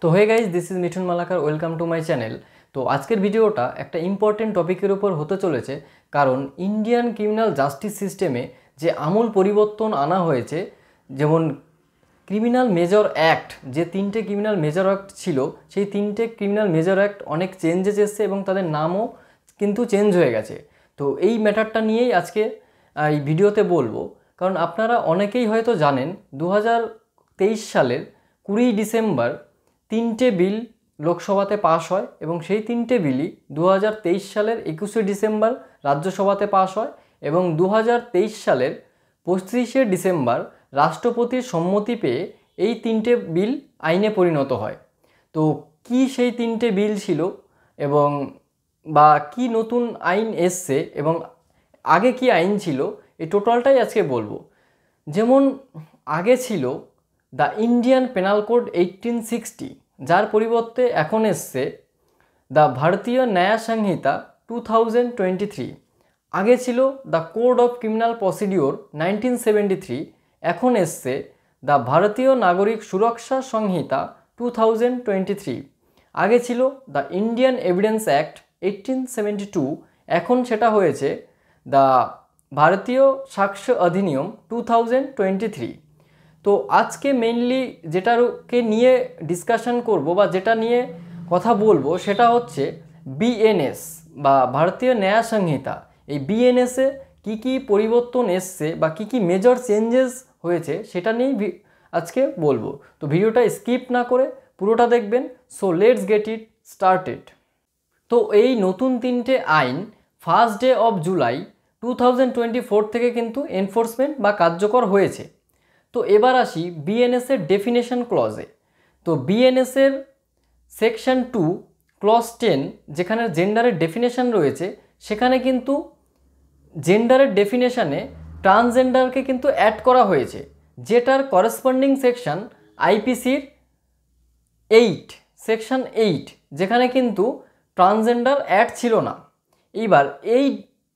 তো hey guys, this is Mithun Malakar, welcome to my channel. তো আজকের ভিডিওটা একটা ইম্পর্টেন্ট টপিকের উপর হতে চলেছে, কারণ ইন্ডিয়ান ক্রিমিনাল জাস্টিস সিস্টেমে যে আমূল পরিবর্তন আনা হয়েছে, যেমন ক্রিমিনাল মেজর অ্যাক্ট, যে তিনটে ক্রিমিনাল মেজর অ্যাক্ট ছিল, সেই তিনটে ক্রিমিনাল মেজর অ্যাক্ট অনেক চেঞ্জেস এসছে এবং তাদের নামও কিন্তু চেঞ্জ হয়ে গেছে। তো এই ম্যাটারটা নিয়েই আজকে এই ভিডিওতে বলবো, কারণ আপনারা অনেকেই হয়তো জানেন 2023 সালের 20 ডিসেম্বর তিনটে বিল লোকসভাতে পাশ হয় এবং সেই তিনটে বিলই 2023 সালের 21শে ডিসেম্বর রাজ্যসভাতে পাশ হয় এবং 2023 সালের 25শে ডিসেম্বর রাষ্ট্রপতির সম্মতি পেয়ে এই তিনটে বিল আইনে পরিণত হয়। তো কি সেই তিনটে বিল ছিল এবং বা কি নতুন আইন এসছে এবং আগে কি আইন ছিল, এই টোটালটাই আজকে বলবো। যেমন আগে ছিল দ্য ইন্ডিয়ান পেনাল কোড 1860, যার পরিবর্তে এখন এসছে দ্য ভারতীয় ন্যায় সংহিতা 2023। আগে ছিল the code of criminal procedure 1973, এখন এসছে দ্য ভারতীয় নাগরিক সুরক্ষা সংহিতা 2023। আগে ছিল দ্য ইন্ডিয়ান এভিডেন্স অ্যাক্ট 1872, এখন সেটা হয়েছে দ্য ভারতীয় সাক্ষ্য অধিনিয়ম 2023। তো আজকে মেইনলি যেটাকে নিয়ে ডিসকাশন করব বা যেটা নিয়ে কথা বলবো সেটা হচ্ছে বিএনএস বা ভারতীয় ন্যায় সংহিতা। এই বিএনএসে কি কি পরিবর্তন এসছে বা কি কি মেজর চেঞ্জেস হয়েছে সেটা নিয়েই আজকে বলবো। তো ভিডিওটা স্কিপ না করে পুরোটা দেখবেন। So let's get it started. তো এই নতুন তিনটে আইন 1 জুলাই 2024 থেকে কিন্তু এনফোর্সমেন্ট বা কার্যকর হয়েছে। তো এবার আসি বিএনএসের ডেফিনেশন ক্লজে। তো বিএনএসের সেকশন 2 ক্লজ 10, যেখানে জেন্ডারের ডেফিনেশন রয়েছে, সেখানে কিন্তু জেন্ডারের ডেফিনেশনে ট্রান্সজেন্ডারকে কিন্তু অ্যাড করা হয়েছে, যেটার করেসপন্ডিং সেকশন আইপিসির 8 সেকশন 8, যেখানে কিন্তু ট্রান্সজেন্ডার অ্যাড ছিল না। এইবার এই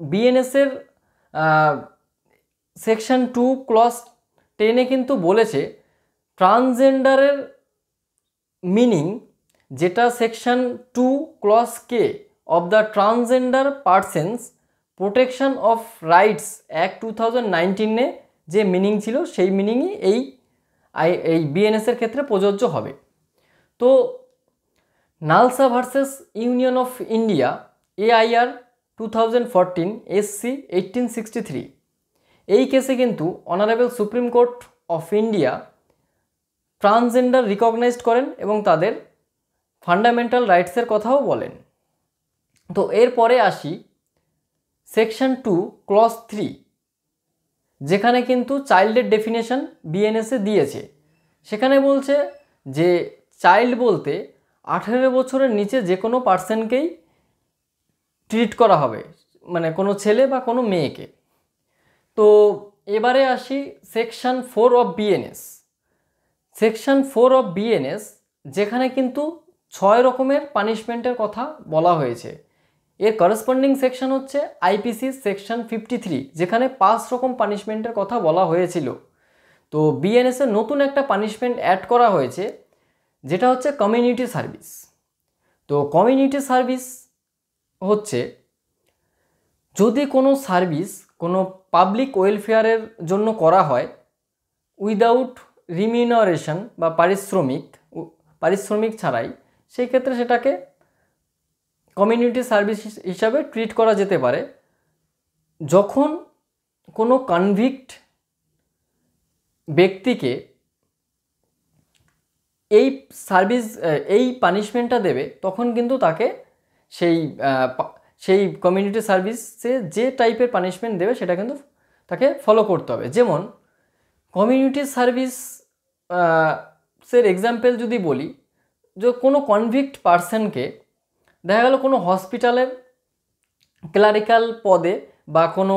বিএনএসের সেকশন 2 ক্লজ 10-এ কিন্তু বলেছে ট্রান্সজেন্ডারের মিনিং, যেটা section 2 clause K of the transgender persons protection of rights act 2019-এ যে মিনিং ছিল, সেই মিনিংই এই বিএনএসের ক্ষেত্রে প্রযোজ্য হবে। তো NALSA versus union of India AIR 2014 SC 1863, এই কেসে কিন্তু honourable supreme court of India transgender recognised করেন এবং তাদের ফান্ডামেন্টাল রাইটসের কথাও বলেন। তো এরপরে আসি সেকশন 2 ক্লজ 3, যেখানে কিন্তু চাইল্ডের ডেফিনেশন বিএনএসে দিয়েছে। সেখানে বলছে যে চাইল্ড বলতে 18 বছরের নিচে যে কোনো পার্সনকেই ট্রিট করা হবে, মানে কোনো ছেলে বা কোনো মেয়েকে। তো এবারে আসি section 4 of BNS. Section 4 of BNS, যেখানে কিন্তু 6 রকমের পানিশমেন্টের কথা বলা হয়েছে। এর করেসপন্ডিং সেকশন হচ্ছে আইপিসি সেকশন 53, যেখানে 5 রকম পানিশমেন্টের কথা বলা হয়েছিল। তো বিএনএসে নতুন একটা পানিশমেন্ট অ্যাড করা হয়েছে, যেটা হচ্ছে কমিউনিটি সার্ভিস। তো কমিউনিটি সার্ভিস হচ্ছে যদি কোনো সার্ভিস কোনো পাবলিক ওয়েলফেয়ারের জন্য করা হয় উইদাউট রিমিউনারেশন বা পারিশ্রমিক ছাড়াই, সেই ক্ষেত্রে সেটাকে কমিউনিটি সার্ভিস হিসাবে ট্রিট করা যেতে পারে। যখন কোনো কনভিক্ট ব্যক্তিকে এই পানিশমেন্টটা দেবে, তখন কিন্তু তাকে সেই কমিউনিটি সার্ভিসে যে টাইপের পানিশমেন্ট দেবে সেটা কিন্তু তাকে ফলো করতে হবে। যেমন কমিউনিটি সার্ভিসের এক্সাম্পল যদি বলি, যে কোনো কনভিক্ট পার্সনকে দেখা গেল কোনো হসপিটালের ক্লারিক্যাল পদে বা কোনো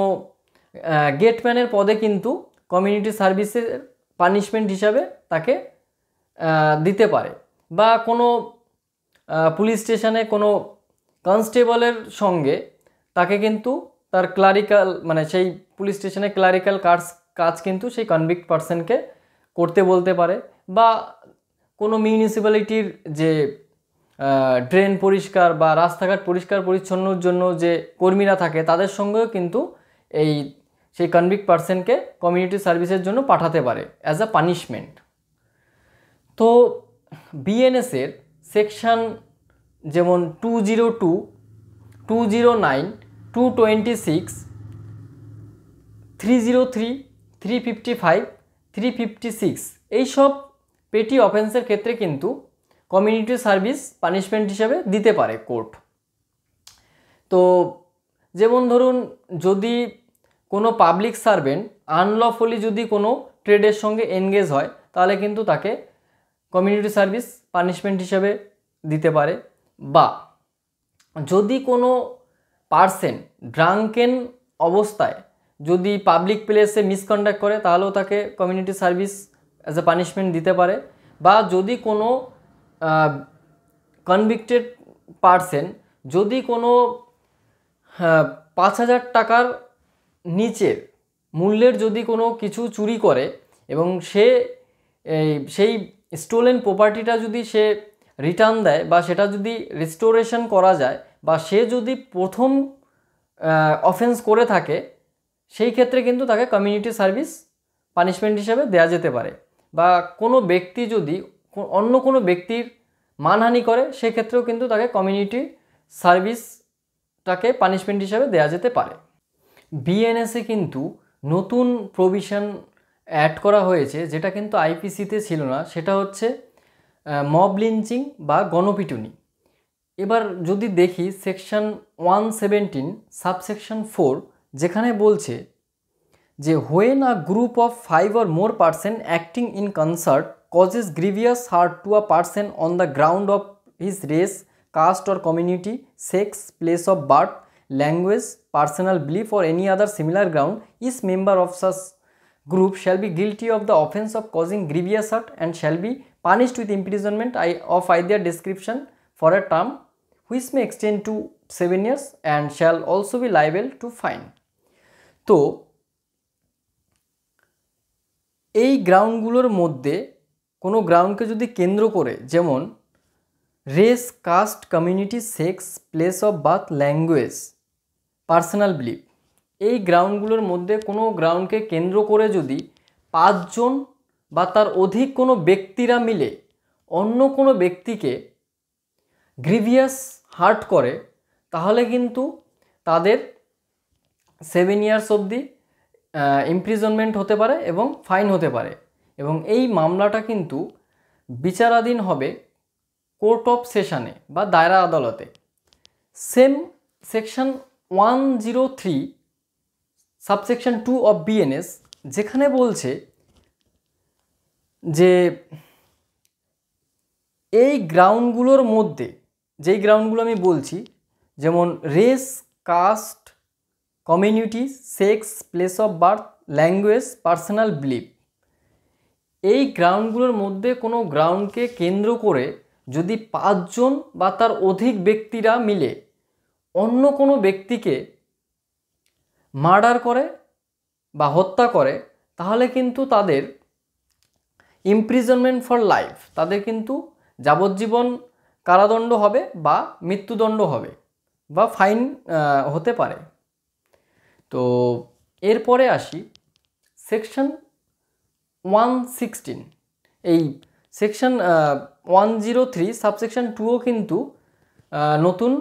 গেটম্যানের পদে কিন্তু কমিউনিটি সার্ভিসের পানিশমেন্ট হিসাবে তাকে দিতে পারে, বা কোনো পুলিশ স্টেশনে কোনো কনস্টেবলের সঙ্গে তাকে কিন্তু তার ক্লারিক্যাল, মানে সেই পুলিশ স্টেশনে ক্লারিক্যাল কাজ কিন্তু সেই কনভিক্ট পার্সনকে করতে বলতে পারে, বা কোনো মিউনিসিপ্যালিটির যে ড্রেন পরিষ্কার বা রাস্তাঘাট পরিষ্কার পরিচ্ছন্নর জন্য যে কর্মীরা থাকে তাদের সঙ্গেও কিন্তু সেই কনভিক্ট পার্সনকে কমিউনিটি সার্ভিসের জন্য পাঠাতে পারে অ্যাজ আ পানিশমেন্ট। তো বিএনএসের সেকশন যেমন 202, 209, 226, 303, 355, 356 এইসব পেটি অফেন্সের ক্ষেত্রে কিন্তু কমিউনিটি সার্ভিস পানিশমেন্ট হিসেবে দিতে পারে কোর্ট। তো যেমন ধরুন, যদি কোনো পাবলিক সার্ভেন্ট আনলফুলি যদি কোনো ট্রেডের সঙ্গে এনগেজ হয় তাহলে কিন্তু তাকে কমিউনিটি সার্ভিস পানিশমেন্ট হিসেবে দিতে পারে। বা যদি কোনো পার্সন ড্রাঙ্কেন অবস্থায় যদি পাবলিক প্লেসে মিসকন্ডাক্ট করে তাহলেও তাকে community service as a punishment দিতে পারে। বা যদি কোনো কনভিক্টেড পার্সন যদি কোনো 5,000 টাকার নিচের মূল্যের যদি কোনো কিছু চুরি করে এবং সেই স্টোলেন প্রপার্টিটা যদি সে রিটার্ন দেয় বা সেটা যদি রিস্টোরেশন করা যায় বা সে যদি প্রথম অফেন্স করে থাকে, সেই ক্ষেত্রে কিন্তু তাকে কমিউনিটি সার্ভিস পানিশমেন্ট হিসেবে দেওয়া যেতে পারে। বা কোনো ব্যক্তি যদি অন্য কোনো ব্যক্তির মানহানি করে সেক্ষেত্রেও কিন্তু তাকে কমিউনিটি সার্ভিসটাকে পানিশমেন্ট হিসেবে দেওয়া যেতে পারে। বিএনএসে কিন্তু নতুন প্রভিশন অ্যাড করা হয়েছে যেটা কিন্তু আইপিসিতে ছিল না, সেটা হচ্ছে মব লিঞ্চিং বা গণপিটুনি। এবার যদি দেখি সেকশন 117 সাবসেকশন 4, যেখানে বলছে যে when a group of 5 or more person acting in concert causes grievous hurt to a person on the ground of his race, caste or community, sex, place of birth, language, personal belief or any other similar ground, each member of such group shall be guilty of the offence of causing grievous hurt and shall be punished with imprisonment of either description for a term which may extend to 7 years and shall also be liable to fine. তো এই গ্রাউন্ডগুলোর মধ্যে কোনো গ্রাউন্ডকে যদি কেন্দ্র করে, যেমন race, caste, community, sex, place of birth, language, personal belief, এই গ্রাউন্ডগুলোর মধ্যে কোনো গ্রাউন্ডকে কেন্দ্র করে যদি 5 জন বা তার অধিক কোনো ব্যক্তিরা মিলে অন্য কোনো ব্যক্তিকে গ্রিভিয়াস হার্ট করে তাহলে কিন্তু তাদের 7 ইয়ার্স অবধি ইমপ্রিজনমেন্ট হতে পারে এবং ফাইন হতে পারে। এবং এই মামলাটা কিন্তু বিচারাধীন হবে কোর্ট অফ সেশনে বা দায়রা আদালতে। Same section 103 subsection 2 of BNS, যেখানে বলছে যে এই গ্রাউন্ডগুলোর মধ্যে, যেই গ্রাউন্ডগুলো আমি বলছি, যেমন race, caste, community, sex, place of birth, language, personal belief, এই গ্রাউন্ডগুলোর মধ্যে কোনো গ্রাউন্ডকে কেন্দ্র করে যদি 5 জন বা তার অধিক ব্যক্তিরা মিলে অন্য কোনো ব্যক্তিকে মার্ডার করে বা হত্যা করে তাহলে কিন্তু তাদের ইমপ্রিজনমেন্ট ফর লাইফ, তাদের কিন্তু যাবজ্জীবন কারাদণ্ড হবে বা মৃত্যুদণ্ড হবে বা ফাইন হতে পারে। তো এরপরে আসি সেকশন 116। এই সেকশন 103 সাবসেকশন 2ও কিন্তু নতুন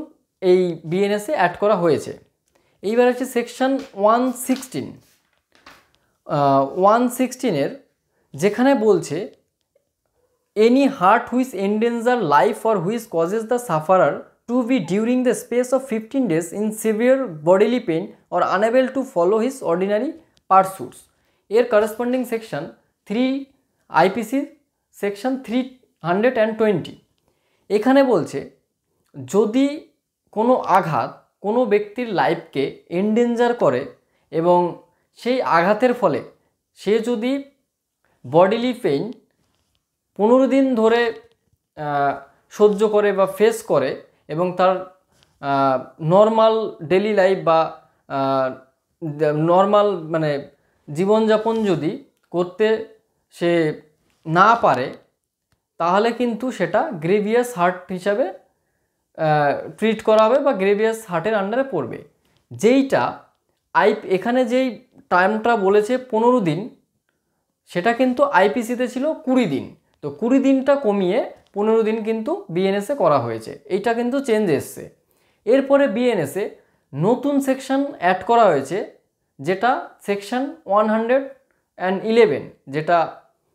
এই বিএনএসে অ্যাড করা হয়েছে। এইবার আছে সেকশন 116। 116-এর যেখানে বলছে any hurt which endanger life or which causes the sufferer to be during the space of 15 days in severe bodily pain or unable to follow his ordinary pursuits, এর corresponding section 3 IPC section 320। এখানে বলছে যদি কোনো আঘাত কোনো ব্যক্তির লাইফকে endanger করে এবং সেই আঘাতের ফলে সে যদি বডিলি পেইন 15 দিন ধরে সহ্য করে বা ফেস করে এবং তার নর্মাল ডেলি লাইফ বা নর্মাল মানে জীবনযাপন যদি করতে সে না পারে তাহলে কিন্তু সেটা গ্রেভিয়াস হার্ট হিসাবে ট্রিট করা হবে বা গ্রেভিয়াস হার্টের আন্ডারে পড়বে। যেইটা এখানে যেই টাইমটা বলেছে 15 দিন, সেটা কিন্তু আইপিসিতে ছিল 20 দিন। তো 20 দিনটা কমিয়ে 15 দিন কিন্তু বিএনএসে করা হয়েছে। এইটা কিন্তু চেঞ্জ এসছে। এরপরে বিএনএসে নতুন সেকশন অ্যাড করা হয়েছে, যেটা সেকশন 111, যেটা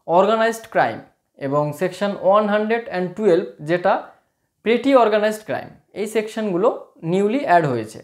অর্গানাইজড ক্রাইম, এবং সেকশন 112 যেটা পেটি অর্গানাইজড ক্রাইম। এই সেকশনগুলো নিউলি অ্যাড হয়েছে।